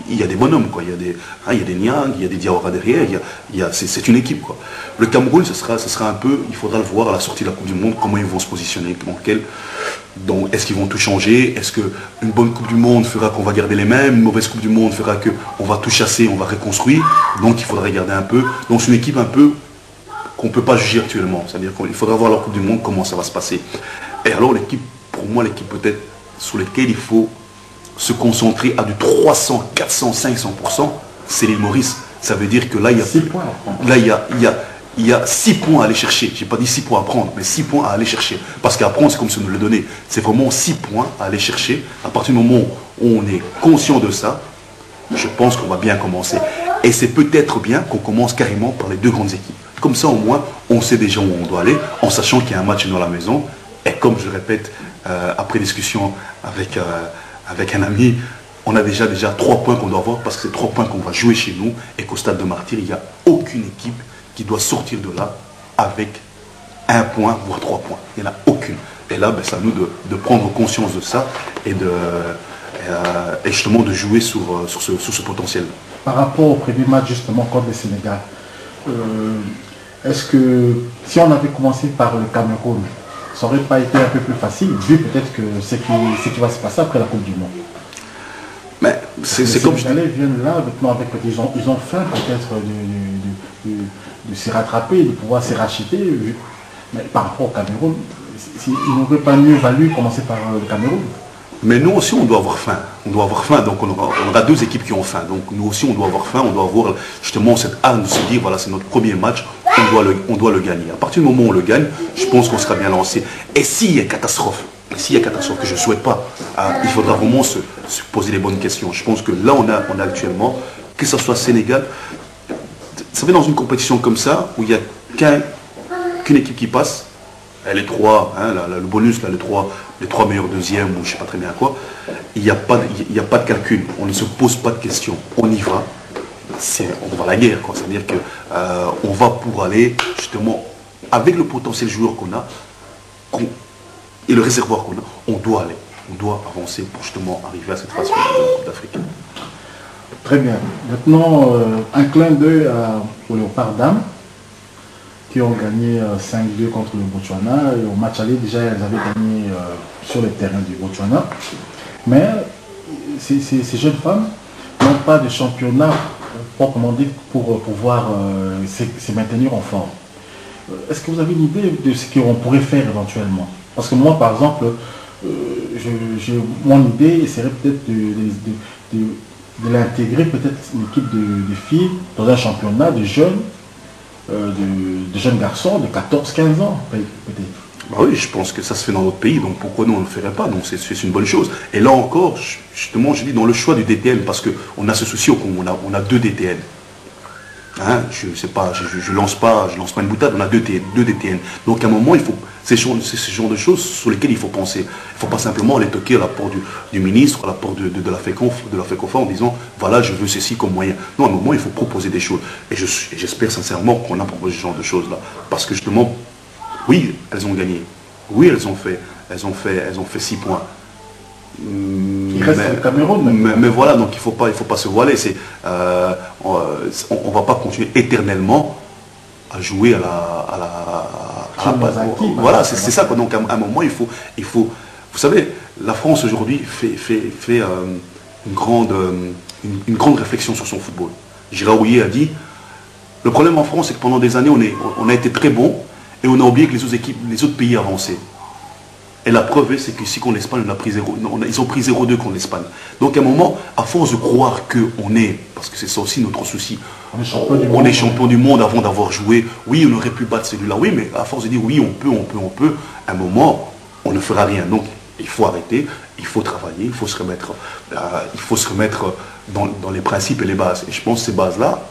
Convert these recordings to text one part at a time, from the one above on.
il y a des bonhommes, quoi. Il y a des Niang, il y a des Diawara derrière, c'est une équipe, quoi. Le Cameroun, ce sera un peu, il faudra le voir à la sortie de la Coupe du Monde, comment ils vont se positionner, est-ce qu'ils vont tout changer? Est-ce qu'une bonne Coupe du Monde fera qu'on va garder les mêmes? Une mauvaise Coupe du Monde fera qu'on va tout chasser, on va reconstruire? Donc il faudra regarder un peu. Donc c'est une équipe un peu qu'on ne peut pas juger actuellement. C'est-à-dire qu'il faudra voir la Coupe du Monde, comment ça va se passer. Et alors l'équipe, pour moi, l'équipe peut-être sur laquelle il faut se concentrer à du 300, 400, 500%, c'est l'île Maurice. Ça veut dire que là, il y a 6 points. Là, il y a 6 points à aller chercher. Je n'ai pas dit 6 points à prendre, mais 6 points à aller chercher. Parce qu'à prendre, c'est comme si on nous le donnait. C'est vraiment 6 points à aller chercher. À partir du moment où on est conscient de ça, je pense qu'on va bien commencer. Et c'est peut-être bien qu'on commence carrément par les 2 grandes équipes. Comme ça, au moins, on sait déjà où on doit aller, en sachant qu'il y a un match dans la maison. Et comme je le répète, après discussion avec un ami, on a déjà 3 points qu'on doit avoir, parce que c'est 3 points qu'on va jouer chez nous, et qu'au Stade de Martyrs, il n'y a aucune équipe qui doit sortir de là avec 1 point, voire 3 points. Il n'y en a aucune. Et là, c'est à nous de prendre conscience de ça et justement de jouer sur ce potentiel. Par rapport au premier match justement contre le Sénégal, est-ce que si on avait commencé par le Cameroun, ça n'aurait pas été un peu plus facile, vu peut-être que ce qui va se passer après la Coupe du Monde? Mais c'est comme je dis. Les Sénégalais viennent là, maintenant avec, ils ont faim peut-être de se rattraper, de pouvoir se racheter. Mais par rapport au Cameroun, il n'aurait pas mieux valu commencer par le Cameroun? Mais nous aussi, on doit avoir faim. On doit avoir faim. Donc, on aura 2 équipes qui ont faim. Donc, nous aussi, on doit avoir faim. On doit avoir justement cette arme de se dire, voilà, c'est notre premier match. On doit le gagner. À partir du moment où on le gagne, je pense qu'on sera bien lancé. Et s'il y a catastrophe, que je ne souhaite pas, il faudra vraiment se poser les bonnes questions. Je pense que là, on a actuellement, que ce soit Sénégal, vous savez, dans une compétition comme ça, où il n'y a qu'une équipe qui passe, les 3, le bonus, là, les 3 meilleurs deuxièmes, ou je ne sais pas très bien quoi, il n'y a pas de calcul, on ne se pose pas de questions, on y va, on va à la guerre, quoi. C'est-à-dire qu'on va pour aller, justement, avec le potentiel joueur qu'on a, et le réservoir qu'on a, on doit avancer pour justement arriver à cette phase de la Coupe d'Afrique. Très bien. Maintenant, un clin d'œil aux Léopards Dames, qui ont gagné 5-2 contre le Botswana. Et au match aller, déjà, elles avaient gagné sur le terrain du Botswana. Mais ces jeunes femmes n'ont pas de championnat proprement dit pour pouvoir se maintenir en forme. Est-ce que vous avez une idée de ce qu'on pourrait faire éventuellement? Parce que moi, par exemple, mon idée serait peut-être de l'intégrer, peut-être une équipe de filles dans un championnat de jeunes, de jeunes garçons de 14-15 ans, peut-être. Bah oui, je pense que ça se fait dans notre pays, donc pourquoi nous on ne le ferait pas? Donc c'est une bonne chose. Et là encore, justement, je dis dans le choix du DTN, parce qu'on a ce souci, on a 2 DTN. Hein, je lance pas une boutade, on a 2 DTN. Donc à un moment, c'est ce genre de choses sur lesquelles il faut penser. Il ne faut pas simplement aller toquer à la porte du ministre, à la porte de la FECOFA en disant voilà, je veux ceci comme moyen. Non, à un moment, il faut proposer des choses. Et j'espère sincèrement qu'on a proposé ce genre de choses-là. Parce que justement, oui, elles ont gagné. Oui, elles ont fait 6 points. Il reste le Cameroun. Mais voilà, donc il ne faut pas se voiler. On ne va pas continuer éternellement à jouer à la voilà, c'est ça. Donc à un moment, il faut. Vous savez, la France aujourd'hui fait une grande réflexion sur son football. Gérard Houllier a dit le problème en France, c'est que pendant des années, on a été très bon et on a oublié que les autres pays avançaient. Et la preuve, c'est qu'ici, contre l'Espagne, ils ont pris 0-2 contre l'Espagne. Donc, à un moment, à force de croire qu'on est, parce que c'est ça aussi notre souci, on est champion du monde avant d'avoir joué, oui, on aurait pu battre celui-là, oui, mais à force de dire oui, on peut, à un moment, on ne fera rien. Donc, il faut arrêter, il faut travailler, il faut se remettre dans les principes et les bases. Et je pense que ces bases-là,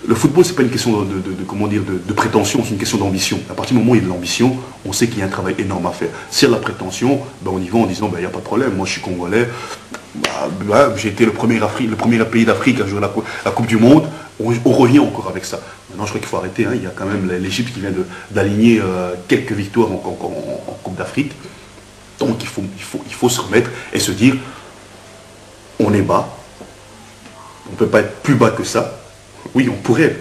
le football, ce n'est pas une question de prétention, c'est une question d'ambition. À partir du moment où il y a de l'ambition, on sait qu'il y a un travail énorme à faire. S'il y a de la prétention, on y va en disant il n'y a pas de problème, moi je suis congolais, j'ai été le premier pays d'Afrique à jouer la Coupe du Monde, on revient encore avec ça. Maintenant je crois qu'il faut arrêter, il y a quand même l'Égypte qui vient d'aligner quelques victoires en Coupe d'Afrique. Donc il faut se remettre et se dire on est bas, On ne peut pas être plus bas que ça. Oui, on pourrait,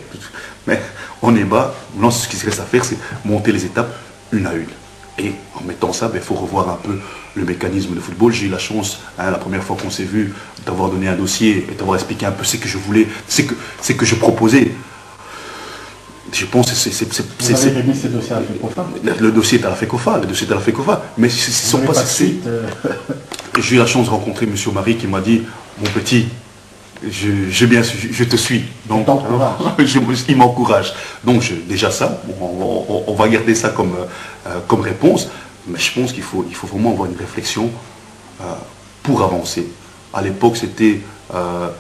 mais on est bas. Non, ce qui se reste à faire, c'est monter les étapes une à une. Et en mettant ça, il faut revoir un peu le mécanisme de football. J'ai eu la chance, la première fois qu'on s'est vu, d'avoir donné un dossier et d'avoir expliqué un peu ce que je voulais, ce que je proposais. Je pense que c'est... Vous avez remis ce dossier à la FECOFA? Le dossier est à la FECOFA, mais ce ne sont pas... J'ai eu la chance de rencontrer M. Marie qui m'a dit, mon petit, je te suis. Donc, il m'encourage. Donc déjà ça, on va garder ça comme réponse, mais je pense qu'il faut vraiment avoir une réflexion pour avancer. À l'époque, c'était la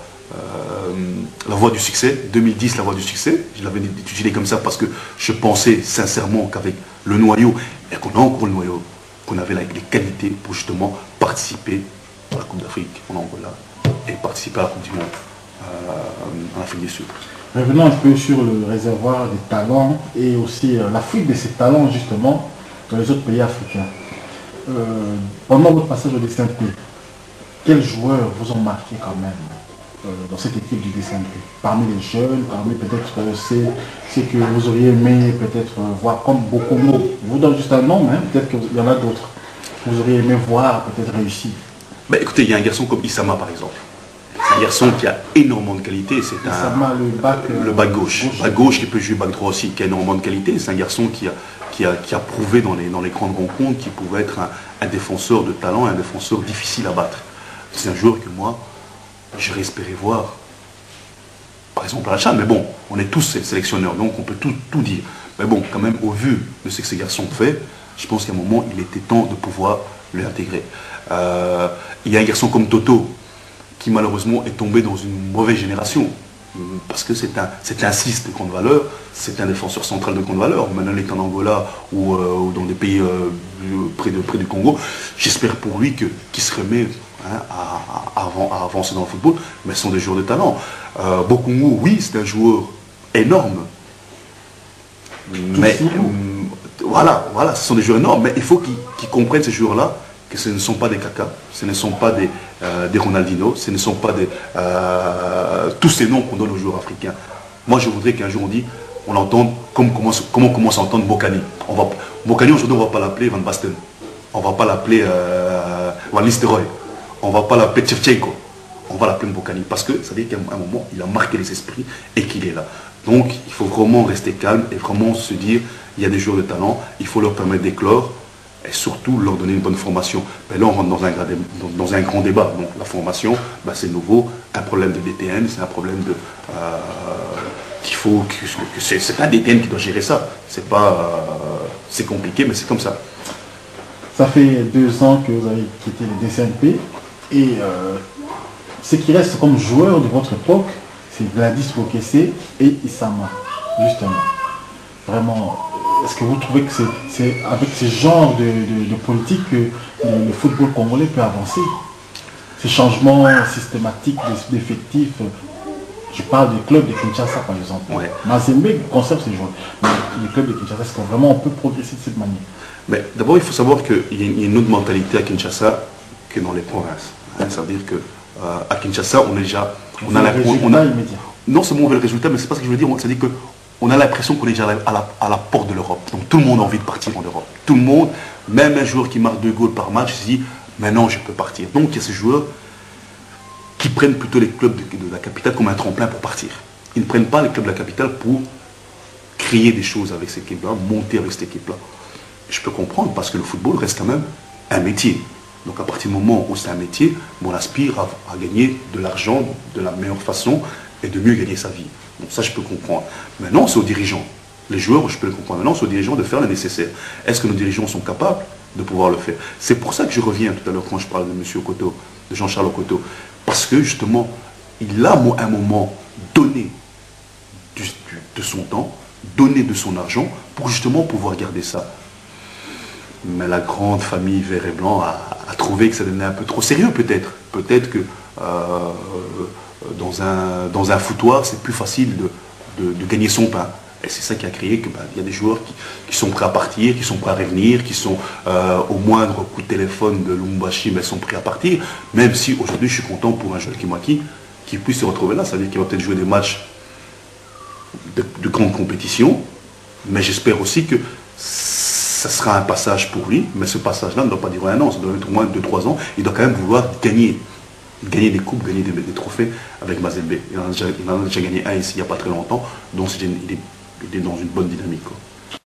voie du succès, 2010, la voie du succès. Je l'avais étudié comme ça parce que je pensais sincèrement qu'avec le noyau, et qu'on a encore le noyau, qu'on avait les qualités pour justement participer à la Coupe d'Afrique en Angola et participer à la Coupe du Monde en Afrique du Sud. Revenons un peu sur le réservoir des talents et aussi la fuite de ces talents justement dans les autres pays africains. Pendant votre passage au DCMP, quels joueurs vous ont marqué quand même dans cette équipe du DCMP? Parmi les jeunes, parmi peut-être ceux que vous auriez aimé peut-être voir comme Bokongo. Je vous donne juste un nom, hein, peut-être qu'il y en a d'autres que vous auriez aimé voir peut-être réussir. Ben, écoutez, il y a un garçon comme Issama par exemple. Un garçon qui a énormément de qualité, c'est le back gauche. Back gauche qui peut jouer back droit aussi, qui a énormément de qualité. C'est un garçon qui a prouvé dans les grandes rencontres qu'il pouvait être un défenseur de talent, un défenseur difficile à battre. C'est un joueur que moi, j'aurais espéré voir, par exemple à la CHAN, mais bon, on est tous sélectionneurs, donc on peut tout dire. Mais bon, quand même, au vu de ce que ces garçons ont fait, je pense qu'à un moment, il était temps de pouvoir l'intégrer. Il y a un garçon comme Toto, qui malheureusement est tombé dans une mauvaise génération. Parce que c'est un 6 de grande valeur, c'est un défenseur central de grande valeur. Maintenant, il est en Angola ou dans des pays près du Congo. J'espère pour lui qu'il se remet à avancer dans le football, mais ce sont des joueurs de talent. Bokongo, oui, c'est un joueur énorme. Mais voilà, ce sont des joueurs énormes, mais il faut qu'ils comprennent ces joueurs-là que ce ne sont pas des Kaka, ce ne sont pas des Ronaldinho, ce ne sont pas tous ces noms qu'on donne aux joueurs africains. Moi, je voudrais qu'un jour on l'entende comme on commence à entendre Bokani. Bokani, aujourd'hui, on ne va pas l'appeler Van Basten, on ne va pas l'appeler Van Nistelrooy, on ne va pas l'appeler Shevchenko, on va l'appeler Bokani, parce que ça veut dire qu'à un moment, il a marqué les esprits et qu'il est là. Donc, il faut vraiment rester calme et vraiment se dire, il y a des joueurs de talent, il faut leur permettre d'éclore, et surtout leur donner une bonne formation. Mais là, on rentre dans un grand débat. Donc la formation, c'est nouveau, un problème de DTN, c'est un problème de... c'est un DTN qui doit gérer ça. C'est compliqué, mais c'est comme ça. Ça fait 2 ans que vous avez quitté le DCMP, et ce qui reste comme joueur de votre époque, c'est Gladys Bokessé et Issama, justement. Vraiment... Est-ce que vous trouvez que c'est avec ce genre de politique que le football congolais peut avancer? Ces changements systématiques d'effectifs, je parle du club de Kinshasa par exemple. Ouais. Mazembe conserve ses joueurs. Mais le club de Kinshasa, est-ce que vraiment on peut progresser de cette manière? Mais d'abord, il faut savoir qu'il y a une autre mentalité à Kinshasa que dans les provinces. Ça veut dire qu'à Kinshasa, on est déjà... On a immédiat. Non seulement le résultat, mais c'est pas ce que je veux dire. C'est-à-dire que on a l'impression qu'on est déjà à la porte de l'Europe. Donc tout le monde a envie de partir en Europe. Tout le monde, même un joueur qui marque 2 goals par match, se dit, maintenant je peux partir. Donc il y a ces joueurs qui prennent plutôt les clubs de la capitale comme un tremplin pour partir. Ils ne prennent pas les clubs de la capitale pour créer des choses avec cette équipe-là, monter avec cette équipe-là. Je peux comprendre parce que le football reste quand même un métier. Donc à partir du moment où c'est un métier, on aspire à gagner de l'argent de la meilleure façon et de mieux gagner sa vie. Donc ça, je peux comprendre. Maintenant, c'est aux dirigeants. Les joueurs, je peux le comprendre. Maintenant, c'est aux dirigeants de faire le nécessaire. Est-ce que nos dirigeants sont capables de pouvoir le faire? C'est pour ça que je reviens tout à l'heure quand je parle de M. Okoto, de Jean-Charles Okoto. Parce que, justement, il a à un moment donné de son temps, donné de son argent, pour justement pouvoir garder ça. Mais la grande famille vert et blanc a trouvé que ça devenait un peu trop sérieux, peut-être. Peut-être que... dans un foutoir, c'est plus facile de gagner son pain. Et c'est ça qui a créé qu'il y a des joueurs qui sont prêts à partir, qui sont prêts à revenir, qui sont au moindre coup de téléphone de Lumumbashi, mais sont prêts à partir. Même si aujourd'hui je suis content pour un Joel Kimwaki qu'il puisse se retrouver là. Ça veut dire qu'il va peut-être jouer des matchs de grande compétition, mais j'espère aussi que ça sera un passage pour lui, mais ce passage-là ne doit pas durer un an, ça doit être au moins 2-3 ans. Il doit quand même vouloir gagner des coupes, gagner des trophées avec Mazembe. Il en a déjà gagné un ici il n'y a pas très longtemps, donc il est dans une bonne dynamique, quoi.